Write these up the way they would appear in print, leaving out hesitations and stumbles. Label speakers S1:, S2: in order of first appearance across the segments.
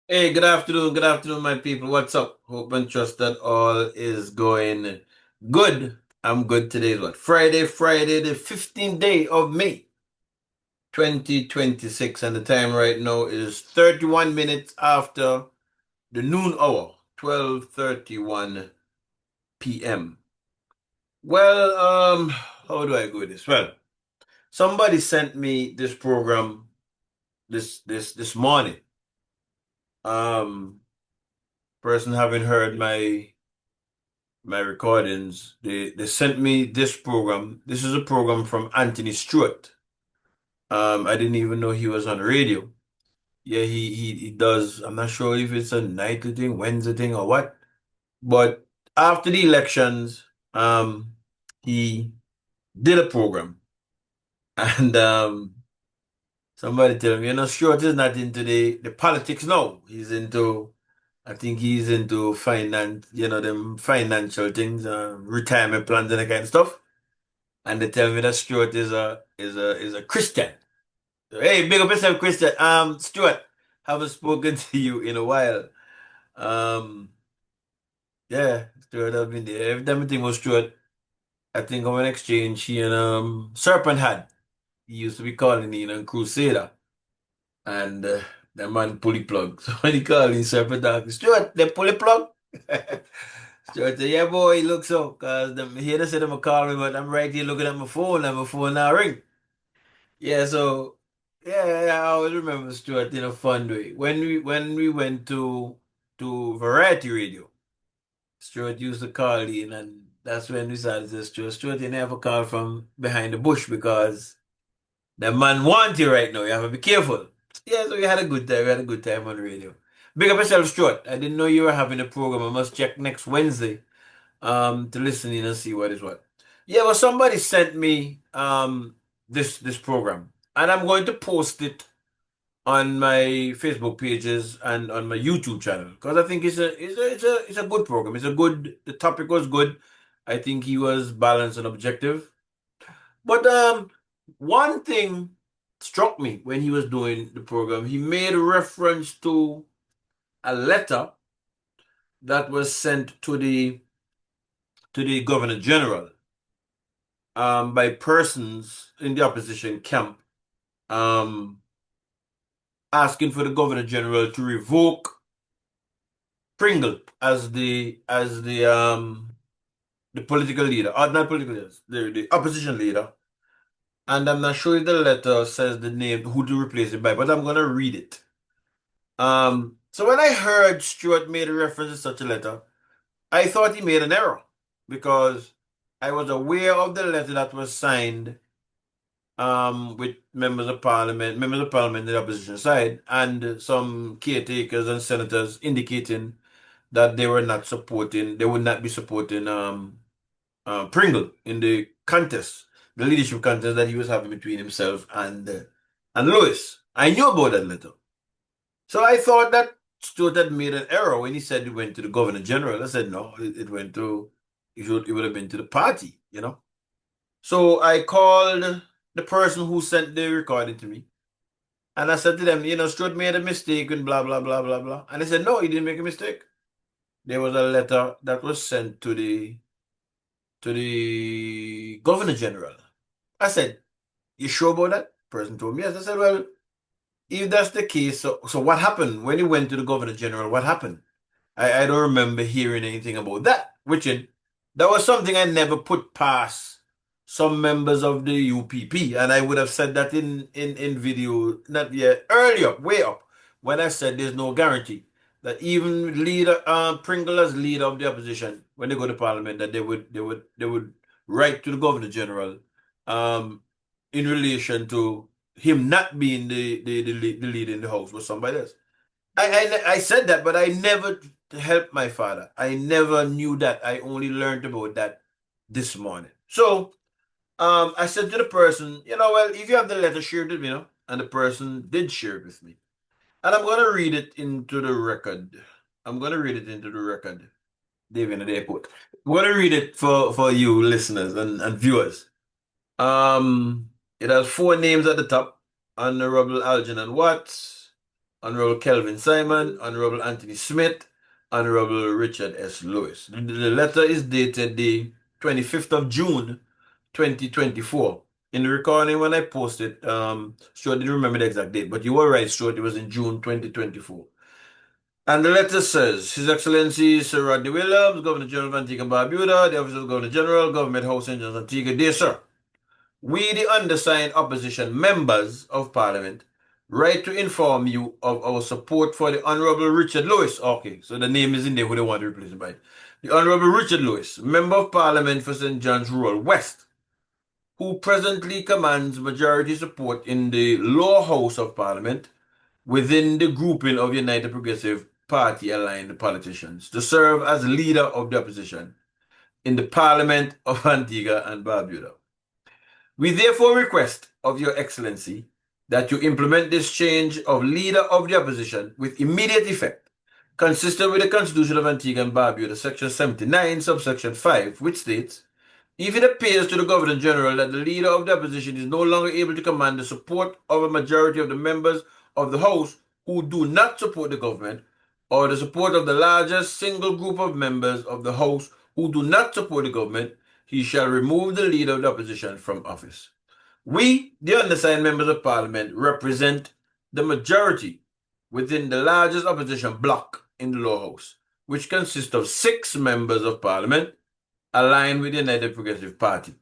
S1: Hey, good afternoon, my people. What's up? Hope and trust that all is going good. I'm good. Today is what? Friday, the 15th day of May, 2026, and the time right now is 31 minutes after the noon hour, 12:31 p.m. Well, how do I go with this? Well, somebody sent me this program this morning. Um, Person having heard my recordings, they sent me this program. This is a program from Anthony Stewart. I didn't even know he was on radio. Yeah, he does. I'm not sure if it's a nightly thing, Wednesday thing, or what. But after the elections, he did a program, and somebody tell me, Stewart is not into the politics now. I think he's into finance, them financial things, retirement plans and that kind of stuff. And they tell me that Stuart is a Christian. So, hey, big up yourself, Christian. Stuart, haven't spoken to you in a while. Um, yeah, Stuart, I've been there. Every time I think was Stuart, I think of an exchange he and Serpent had. He used to be calling me, Crusader, and that man pulley plug. So when he called me Serpent Dog, Stuart, they pulley plug. Stuart said, "Yeah, boy, look so, cause them here they said them call me, but I'm right here looking at my phone, and my phone now ring." Yeah, so yeah, I always remember Stuart in a fun way. When we went to Variety Radio, Stuart used to call in, and that's when we started to say, Stuart, you never call from behind the bush because the man wants you right now. You have to be careful. Yeah, so we had a good time. We had a good time on the radio. Big up yourself, Stuart. I didn't know you were having a program. I must check next Wednesday to listen in and see what is what. Yeah, well, somebody sent me this program, and I'm going to post it on my Facebook pages and on my YouTube channel because I think it's a good program. The topic was good. I think he was balanced and objective. But one thing struck me when he was doing the program. He made a reference to a letter that was sent to the Governor General by persons in the opposition camp um, asking for the Governor General to revoke Pringle as the political leader, or not political leader, the opposition leader. And I'm not sure if the letter says the name who to replace it by, but I'm gonna read it. So when I heard Stuart made a reference to such a letter, I thought he made an error because I was aware of the letter that was signed with members of parliament in the opposition side, and some caretakers and senators indicating that they would not be supporting Pringle in the contest, the leadership contest that he was having between himself and Lewis. I knew about that letter, so I thought that Stuart had made an error when he said it went to the Governor General. I said no, it went to it would have been to the party. So I called the person who sent the recording to me. And I said to them, Stuart made a mistake and blah, blah, blah, blah, blah. And they said, no, he didn't make a mistake. There was a letter that was sent to the Governor General. I said, you sure about that? The person told me yes. I said, well, if that's the case, so what happened? When he went to the Governor General, what happened? I don't remember hearing anything about that. That was something I never put past some members of the UPP. And I would have said that in video, not yet, earlier, way up, when I said there's no guarantee that even leader Pringle as leader of the opposition, when they go to parliament, that they would write to the Governor General um, in relation to him not being the leader in the house with somebody else. I said that, but I never helped my father. I never knew that. I only learned about that this morning. So, I said to the person, well, if you have the letter, share it with me, and the person did share it with me. And I'm going to read it into the record. I'm going to read it into the record, David at the airport. I'm going to read it for you listeners and viewers. It has four names at the top. Honorable Algernon Watts, Honorable Kelvin Simon, Honorable Anthony Smith, Honorable Richard S. Lewis. The letter is dated the 25th of June, 2024. In the recording when I posted, Stuart didn't remember the exact date, but you were right, Stuart, it was in June 2024. And the letter says, His Excellency Sir Rodney Williams, Governor General of Antigua and Barbuda, the Office of Governor General, Government House, St. John's, Antigua. Dear Sir, we, the undersigned opposition members of Parliament, write to inform you of our support for the Honorable Richard Lewis. Okay, so the name is in there who they want to replace him by. The Honorable Richard Lewis, Member of Parliament for St. John's Rural West, who presently commands majority support in the lower house of Parliament within the grouping of United Progressive Party aligned politicians to serve as leader of the opposition in the Parliament of Antigua and Barbuda. We therefore request of Your Excellency that you implement this change of leader of the opposition with immediate effect, consistent with the Constitution of Antigua and Barbuda, Section 79, subsection 5, which states, if it appears to the Governor General that the leader of the opposition is no longer able to command the support of a majority of the members of the House who do not support the government, or the support of the largest single group of members of the House who do not support the government, he shall remove the leader of the opposition from office. We, the undersigned members of Parliament, represent the majority within the largest opposition bloc in the lower house, which consists of 6 members of Parliament aligned with the United Progressive Party.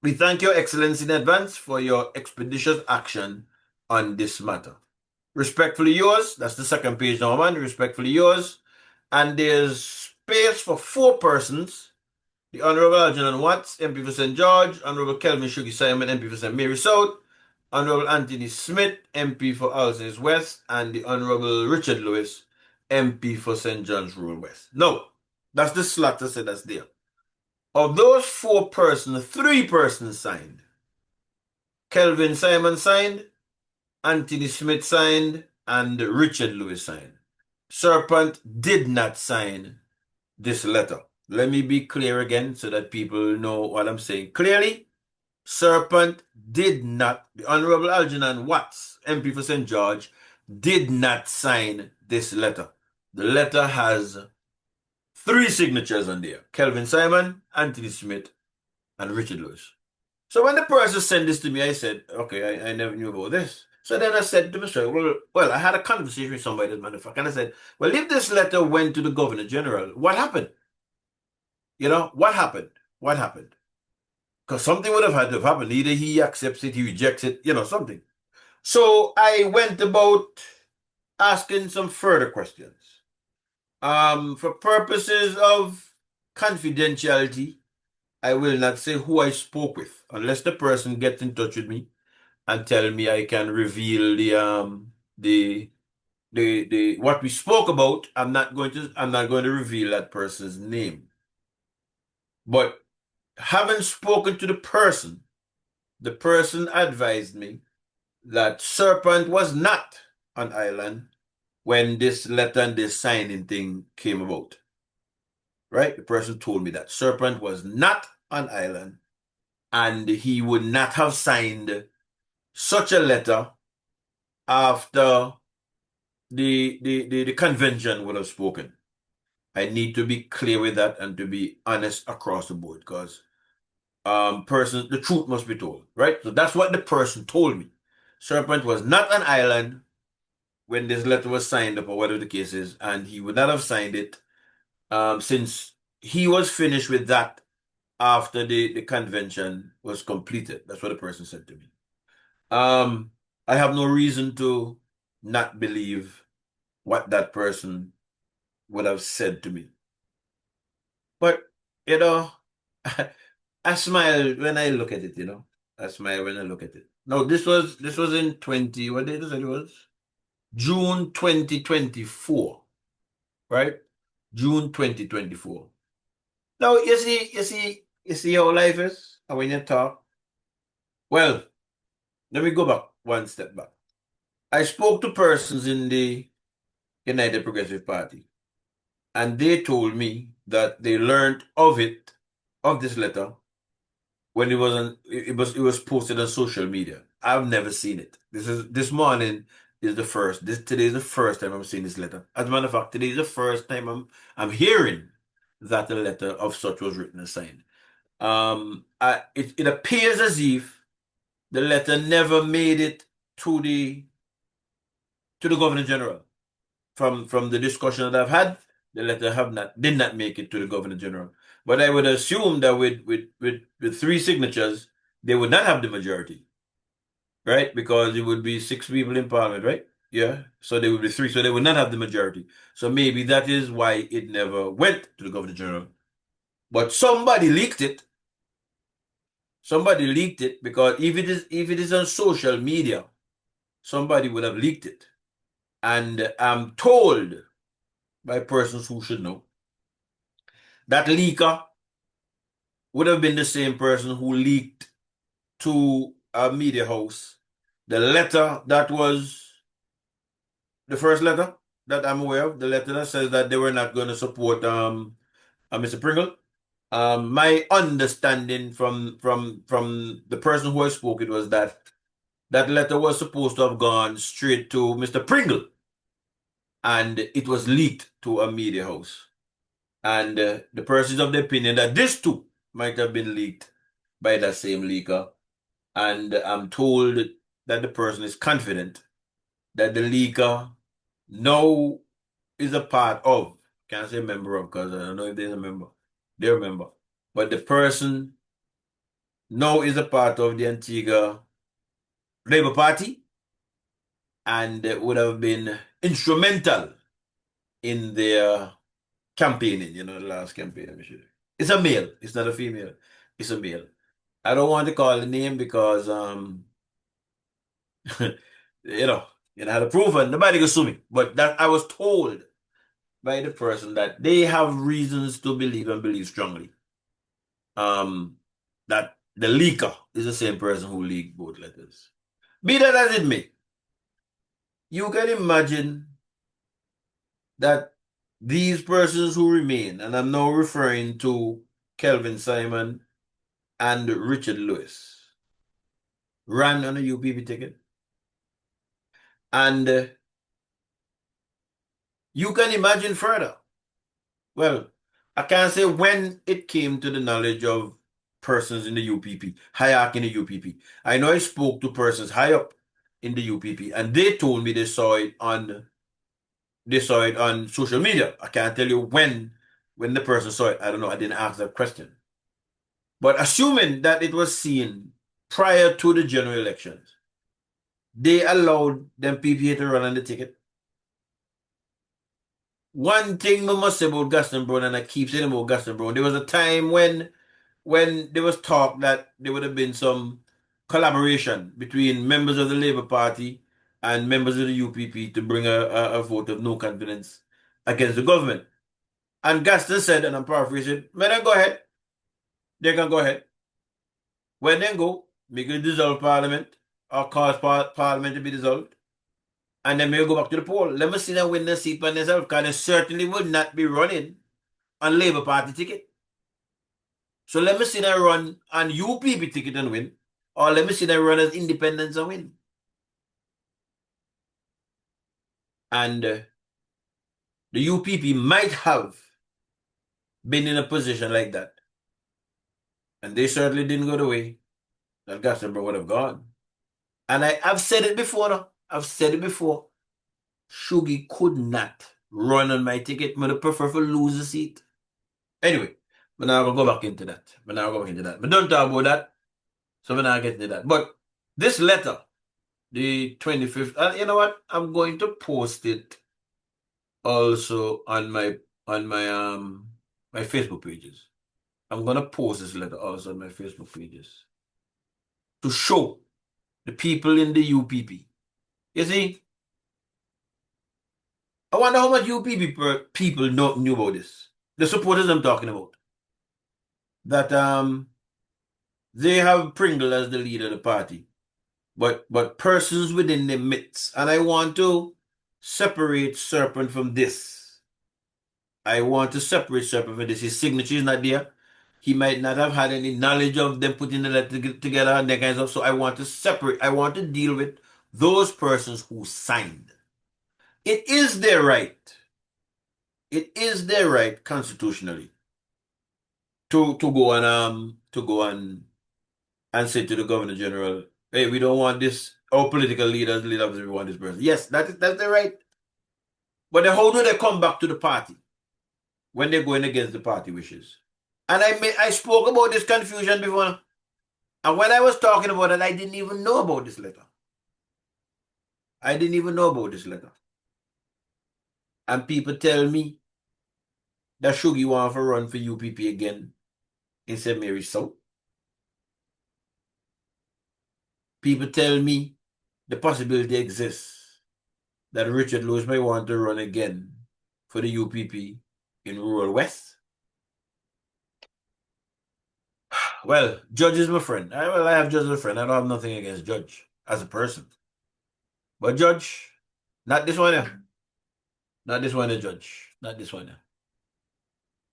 S1: We thank Your Excellency in advance for your expeditious action on this matter. Respectfully yours, that's the second page, number 1, respectfully yours, and there's space for 4 persons. The Honorable Algernon Watts, MP for St. George, Honorable Kelvin Shugi Simon, MP for St. Mary South, Honorable Anthony Smith, MP for Alsons West, and the Honorable Richard Lewis, MP for St. John's Rural West. No, that's the slot I said that's there. Of those 4 persons, 3 persons signed. Kelvin Simon signed, Anthony Smith signed, and Richard Lewis signed. Serpent did not sign this letter. Let me be clear again so that people know what I'm saying clearly. Serpent did not, the Honorable Algernon Watts, MP for St. George, did not sign this letter. The letter has 3 signatures on there. Kelvin Simon, Anthony Smith, and Richard Lewis. So when the person sent this to me, I said, okay, I never knew about this. So then I said to myself, well, I had a conversation with somebody, this motherfucker, and I said, well, if this letter went to the Governor General, what happened? You know, what happened? What happened? Because something would have had to have happened. Either he accepts it, he rejects it, something. So I went about asking some further questions. For purposes of confidentiality, I will not say who I spoke with unless the person gets in touch with me and tell me I can reveal the what we spoke about. I'm not going to reveal that person's name. But having spoken to the person advised me that Serpent was not on island when this letter and this signing thing came about. Right? The person told me that Serpent was not on island and he would not have signed such a letter after the convention would have spoken. I need to be clear with that and to be honest across the board because the truth must be told, right? So that's what the person told me. Serpent was not an island when this letter was signed up or whatever the case is, and he would not have signed it since he was finished with that after the convention was completed. That's what the person said to me. I have no reason to not believe what that person would have said to me. But, I smile when I look at it, I smile when I look at it. No, this was in what day it was? June 2024. Right? June 2024. Now you see how life is and when you talk. Well, let me go back one step back. I spoke to persons in the United Progressive Party, and they told me that they learned of this letter when it was posted on social media. I've never seen it. This morning is the first. Today is the first time I'm seeing this letter. As a matter of fact, today is the first time I'm hearing that a letter of such was written and signed. It appears as if the letter never made it to the Governor General. From the discussion that I've had, the letter did not make it to the Governor General. But I would assume that with three signatures, they would not have the majority, right? Because it would be six people in Parliament, right? Yeah. So they would be three, so they would not have the majority. So maybe that is why it never went to the Governor General. But somebody leaked it. Somebody leaked it because if it is on social media, somebody would have leaked it. And I'm told by persons who should know that leaker would have been the same person who leaked to a media house the letter that was the first letter that I'm aware of, the letter that says that they were not going to support Mr. Pringle. My understanding from the person who I spoke it was that that letter was supposed to have gone straight to Mr. Pringle, and it was leaked to a media house. And the person is of the opinion that this too might have been leaked by that same leaker. And I'm told that the person is confident that the leaker now is a part of, can't say member of because I don't know if there's a member. They're a member. But the person now is a part of the Antigua Labour Party and would have been instrumental in their campaigning, the last campaign. It's a male. It's not a female. It's a male. I don't want to call the name because you know, how to prove it. Nobody can sue me. But that I was told by the person that they have reasons to believe and believe strongly. That the leaker is the same person who leaked both letters. Be that as it may, you can imagine that these persons who remain, and I'm now referring to Kelvin Simon and Richard Lewis, ran on a UPP ticket. And you can imagine further. Well, I can't say when it came to the knowledge of persons in the UPP, high up in the UPP. I know I spoke to persons high up in the UPP, and they told me they saw it on social media. I can't tell you when the person saw it. I don't know. I didn't ask that question. But assuming that it was seen prior to the general elections, they allowed them PPA to run on the ticket. One thing we must say about Gaston Brown, and I keep saying about Gaston Brown, there was a time when there was talk that there would have been some collaboration between members of the Labour Party and members of the UPP to bring a vote of no confidence against the government. And Gaston said, and I'm paraphrasing, "Man, then go ahead. They can go ahead. When they go, make it dissolve Parliament or cause Parliament to be dissolved. And then we'll go back to the poll. Let me see them win the seat by themselves, because they certainly would not be running on Labour Party ticket. So let me see them run on UPP ticket and win, or let me see them run as independents and win." And the UPP might have been in a position like that. And they certainly didn't go the way that Gaston Brown would have gone. And I've said it before now. I've said it before. Shugi could not run on my ticket. I prefer to lose the seat. Anyway, we're not going to go back into that. But don't talk about that. So we're not getting into that. But this letter, the 25th, you know what? I'm going to post it also on my my Facebook pages. I'm going to post this letter also on my Facebook pages to show the people in the UPP. You see, I wonder how much UPP people knew about this. The supporters I'm talking about. That they have Pringle as the leader of the party. But persons within the midst. And I want to separate Serpent from this. I want to separate Serpent from this. His signature is not there. He might not have had any knowledge of them putting the letter together and that kind of stuff. So I want to separate. I want to deal with those persons who signed. It is their right. It is their right constitutionally to go and say to the Governor General, hey, we don't want this. Our political leaders, we want this person. Yes, that's their right. But then how do they come back to the party when they're going against the party wishes? And I spoke about this confusion before. And when I was talking about it, I didn't even know about this letter. I didn't even know about this letter. And people tell me that Shuggie want to run for UPP again in St. Mary's South. People tell me the possibility exists that Richard Lewis may want to run again for the UPP in rural West. Well, Judge is my friend. I have Judge as a friend. I don't have nothing against Judge as a person. But Judge, not this one here. Not this one here, Judge. Not this one here.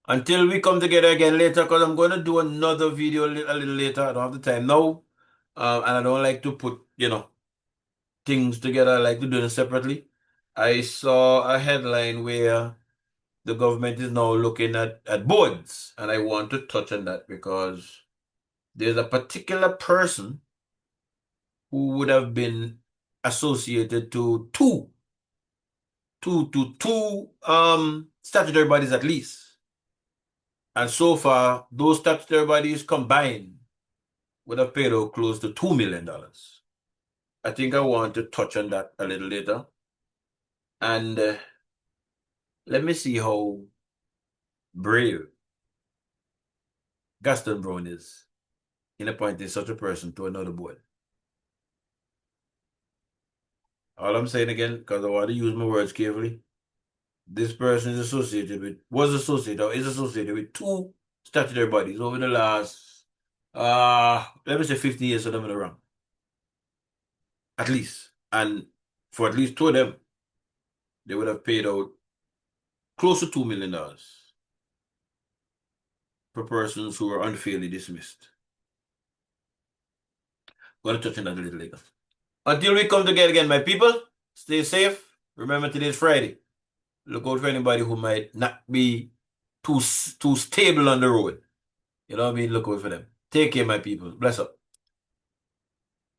S1: Until we come together again later, because I'm going to do another video a little later. I don't have the time now. And I don't like to put, things together. I like to do them separately. I saw a headline where the government is now looking at boards, and I want to touch on that because there's a particular person who would have been associated to two statutory bodies at least. And so far, those statutory bodies combined would have paid out close to $2 million. I think I want to touch on that a little later. And let me see how brave Gaston Brown is in appointing such a person to another board. All I'm saying again, because I want to use my words carefully, this person was associated with two statutory bodies over the last, let me say 15 years, so I'm wrong. At least. And for at least two of them, they would have paid out close to $2 million for persons who were unfairly dismissed. Going to touch on that a little later. Until we come together again, my people, stay safe. Remember, today's Friday. Look out for anybody who might not be too stable on the road. You know what I mean? Look out for them. Take care, my people. Bless up.